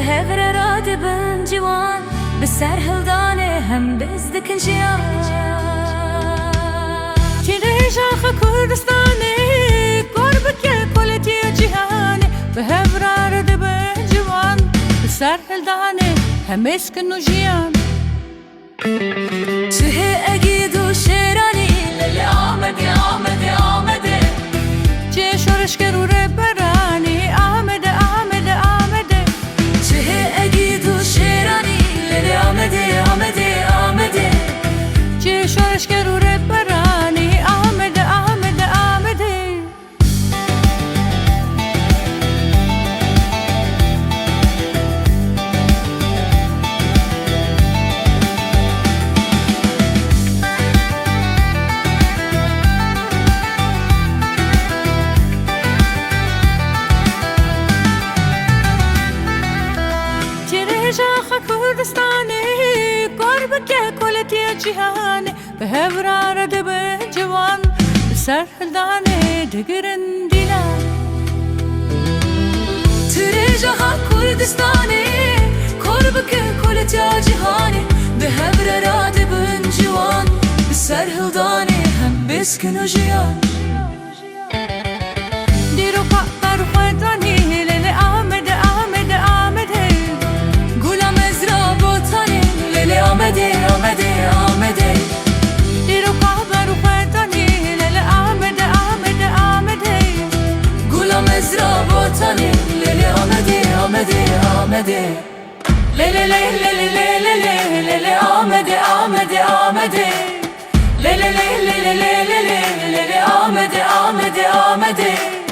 هفر راد بن جوان بسر هلدانه هم بزدکن جیان چیره شاخ کردستانه قرب که کلتی جهانه به هفر راد بن جوان بسر هلدانه هم اسکن و جیان چه اگید و شیرانی لیلی آمده آمده آمده چه شورش کرو برانی آمده آمده آمده چه اگید و شیرانی لیلی آمده آمده آمده چه شورش کرو برانی آمده آمده آمده شاخ کردستانه قرب که کلتی جهانه به هفر راد بن جوان بسر هلدانه دگرن دیلان تره جهان کردستانه قرب که کلتی جهانه به هفر راد بن جوان بسر هلدانه هم بسکن و جیان دیرو پاکر خودانی لیلی آمده آمده آمده آمده آمده آمده دیرو کابر و خودانی لیلی آمده آمده آمده گلم ازرا بوتانی لیلی آمده آمده آمده لیلی لیلی لیلی لیلی آمده آمده آمده لیلی لیلی لیلی لیلی آمده آمده آمده